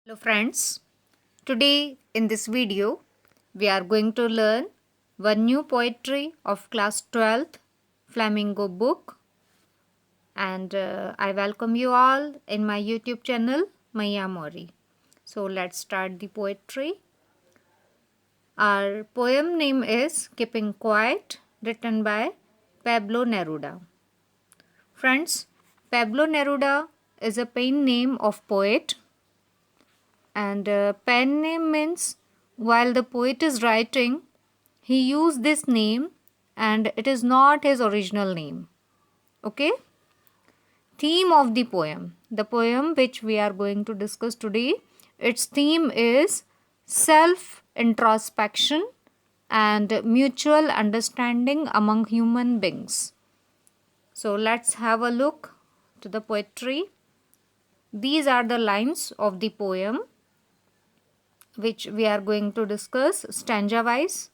Hello friends, today in this video we are going to learn one new poetry of class 12th Flamingo book, and I welcome you all in my YouTube channel Maya Mori. So let's start the poetry. Our poem name is Keeping Quiet, written by Pablo Neruda. Friends, Pablo Neruda is a pen name of poet, and pen name means while the poet is writing, he used this name and it is not his original name. Okay? Theme of the poem. The poem which we are going to discuss today, its theme is self introspection and mutual understanding among human beings. So let's have a look to the poetry. These are the lines of the poem which we are going to discuss stanza wise.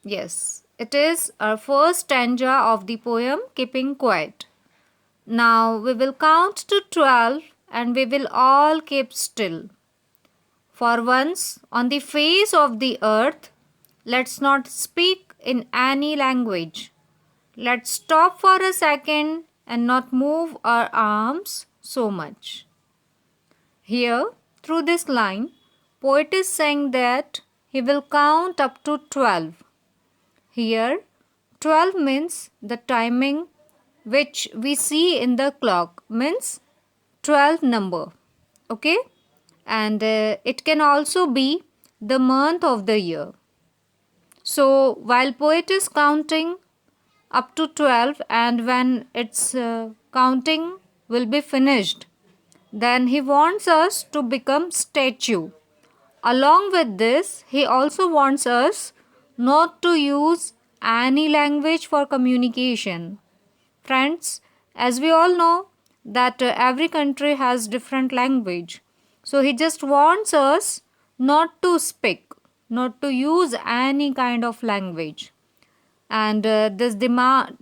Yes, it is our first stanza of the poem Keeping Quiet. Now we will count to 12 and we will all keep still. For once on the face of the earth, let's not speak in any language. Let's stop for a second and not move our arms so much. Here, through this line, poet is saying that he will count up to 12. Here, 12 means the timing which we see in the clock, means 12 number. Okay? And it can also be the month of the year. So, while poet is counting up to 12 and when its counting will be finished, then he wants us to become statue. Along with this, he also wants us not to use any language for communication. Friends, as we all know that every country has different language. So he just wants us not to speak, not to use any kind of language. And this demand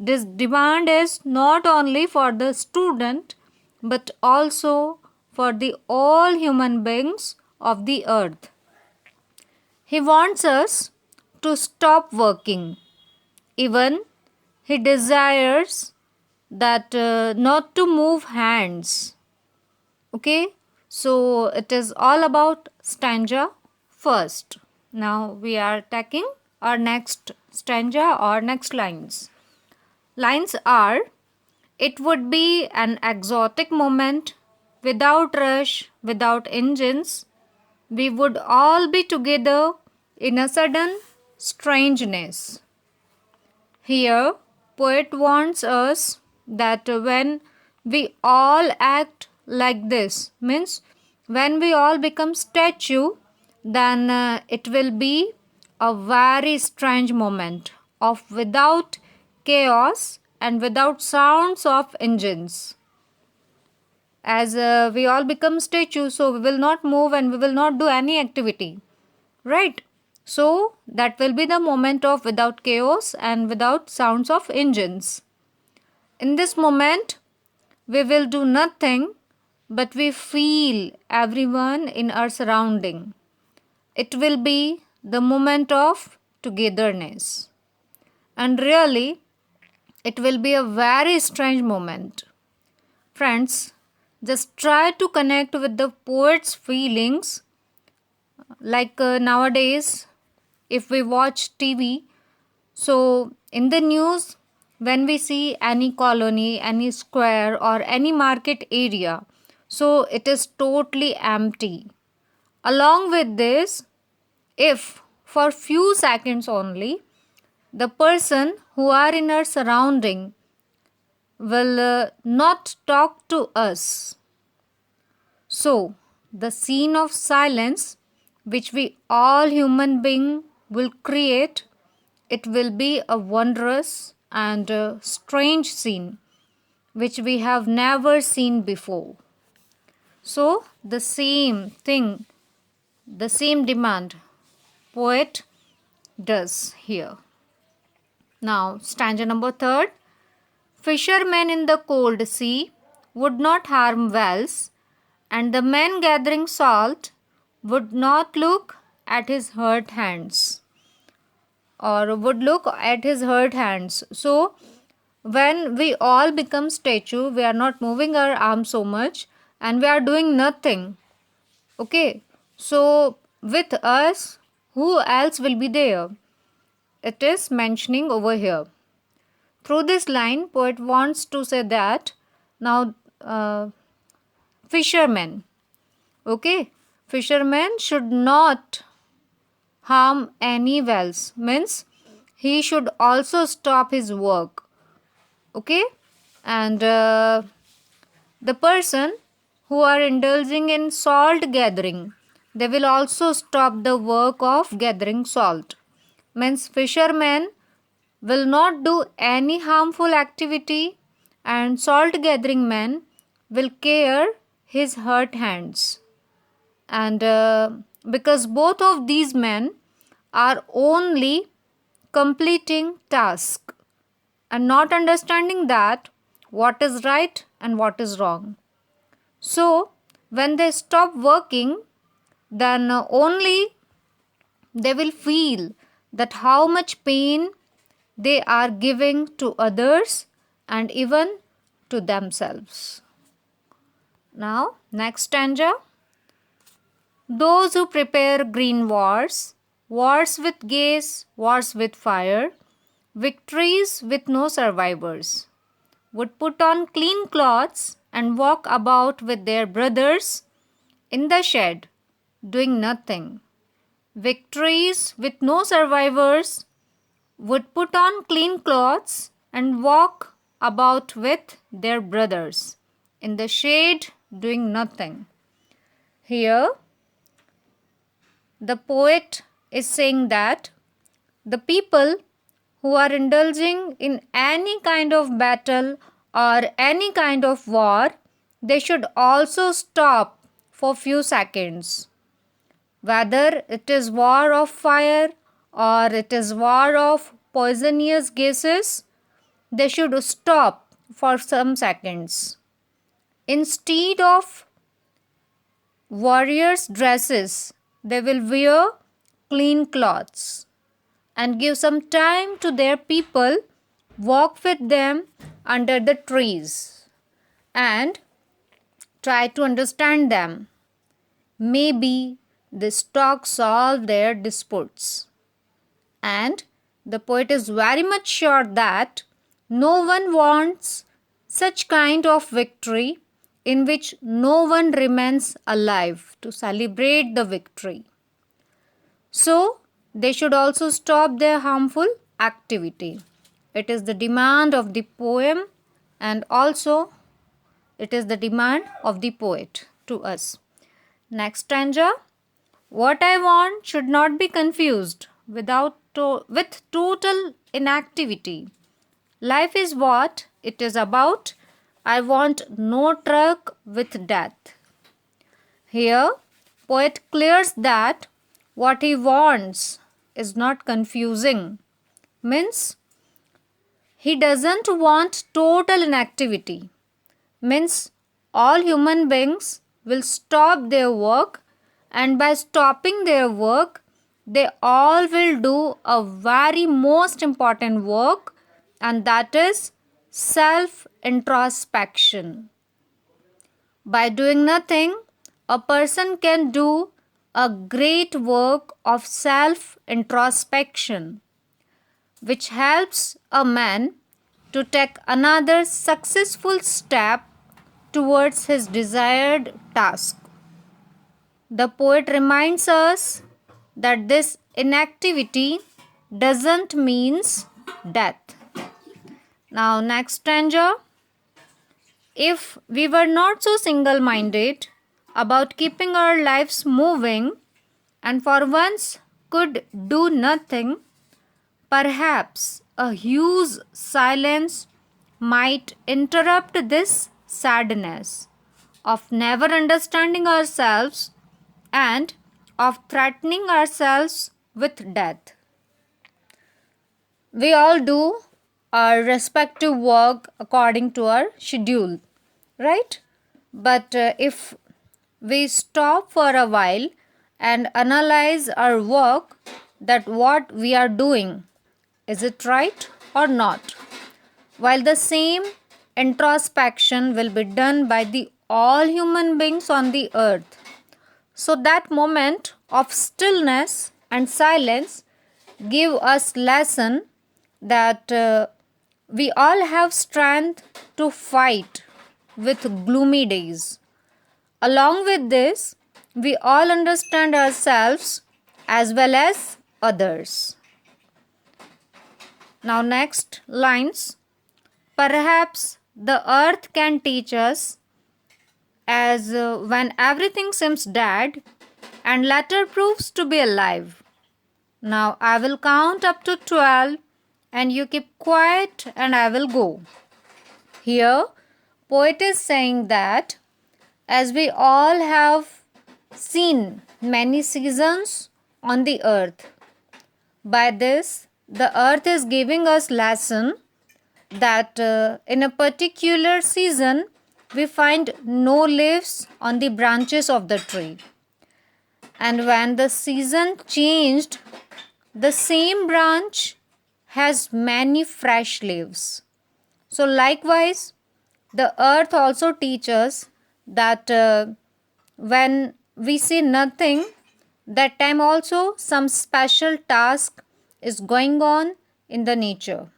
is not only for the student but also for the all human beings of the earth. He wants us to stop working. Even he desires that not to move hands. Okay, so it is all about stanza first. Now we are taking our next stanza or next lines. Lines are: it would be an exotic moment without rush, without engines. We would all be together in a sudden strangeness. Here, poet wants us that when we all act like this, means when we all become statue, then it will be a very strange moment of without chaos and without sounds of engines. As we all become statues, so we will not move and we will not do any activity, right? So that will be the moment of without chaos and without sounds of engines. In this moment, we will do nothing but we feel everyone in our surrounding. It will be the moment of togetherness. And really, it will be a very strange moment. Friends, just try to connect with the poet's feelings. Like nowadays, if we watch TV, so in the news, when we see any colony, any square, or any market area, so it is totally empty. Along with this, if for few seconds only, the person who are in our surrounding will not talk to us. So, the scene of silence which we all human being will create, it will be a wondrous and a strange scene which we have never seen before. So, the same thing, the same demand poet does here. Now, stanza number 3. Fishermen in the cold sea would not harm whales, and the man gathering salt would not look at his hurt hands or would look at his hurt hands. So when we all become statue, we are not moving our arms so much and we are doing nothing. Okay, so with us, who else will be there? It is mentioning over here. Through this line, poet wants to say that now fishermen, okay, fishermen should not harm any wells, means he should also stop his work, okay, and the person who are indulging in salt gathering, they will also stop the work of gathering salt, means fishermen will not do any harmful activity and salt gathering man will care his hurt hands, and because both of these men are only completing task and not understanding that what is right and what is wrong. So when they stop working, then only they will feel that how much pain they are giving to others and even to themselves. Now, next stanza. Those who prepare green wars, wars with gas, wars with fire, victories with no survivors, would put on clean clothes and walk about with their brothers in the shed, doing nothing. Victories with no survivors would put on clean clothes and walk about with their brothers in the shade, doing nothing. Here, the poet is saying that the people who are indulging in any kind of battle or any kind of war, they should also stop for few seconds. Whether it is war of fire or it is war of poisonous gases, they should stop for some seconds. Instead of warriors' dresses, they will wear clean clothes and give some time to their people, walk with them under the trees and try to understand them. Maybe this talk solve their disputes. And the poet is very much sure that no one wants such kind of victory in which no one remains alive to celebrate the victory. So, they should also stop their harmful activity. It is the demand of the poem and also it is the demand of the poet to us. Next stanza. What I want should not be confused with total inactivity. Life is what it is about. I want no truck with death. Here, poet clears that what he wants is not confusing. Means he doesn't want total inactivity. Means all human beings will stop their work, and by stopping their work, they all will do a very most important work, and that is self-introspection. By doing nothing, a person can do a great work of self-introspection, which helps a man to take another successful step towards his desired task. The poet reminds us that this inactivity doesn't mean death. Now, next stanza. If we were not so single-minded about keeping our lives moving and for once could do nothing, perhaps a huge silence might interrupt this sadness of never understanding ourselves and of threatening ourselves with death. We all do our respective work according to our schedule, right? But if we stop for a while and analyze our work, that what we are doing, is it right or not? While the same introspection will be done by the all human beings on the earth. So that moment of stillness and silence give us lesson that we all have strength to fight with gloomy days. Along with this, we all understand ourselves as well as others. Now next lines. Perhaps the earth can teach us, as when everything seems dead and later proves to be alive. Now I will count up to 12 and you keep quiet and I will go. Here, poet is saying that as we all have seen many seasons on the earth, by this the earth is giving us lesson that in a particular season we find no leaves on the branches of the tree, and when the season changed, the same branch has many fresh leaves. So likewise, the earth also teaches that when we see nothing, that time also some special task is going on in the nature.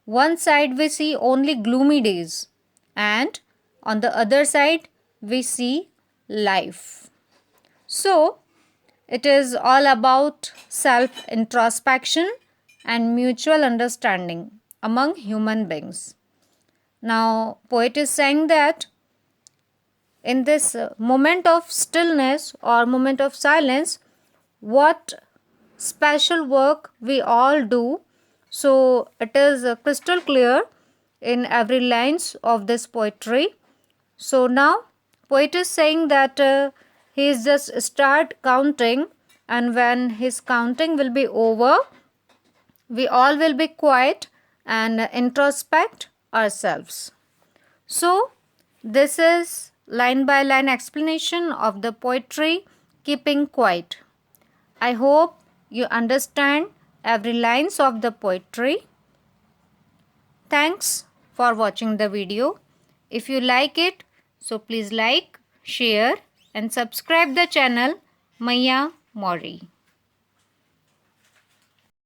One side we see only gloomy days, and on the other side we see life. So it is all about self introspection and mutual understanding among human beings. Now poet is saying that in this moment of stillness or moment of silence, what special work we all do. So it is crystal clear in every lines of this poetry. So now poet is saying that he is just start counting, and when his counting will be over, we all will be quiet and introspect ourselves. So this is line by line explanation of the poetry Keeping Quiet. I hope you understand every lines of the poetry. Thanks for watching the video. If you like it, so please like, share and subscribe the channel Maya Mori.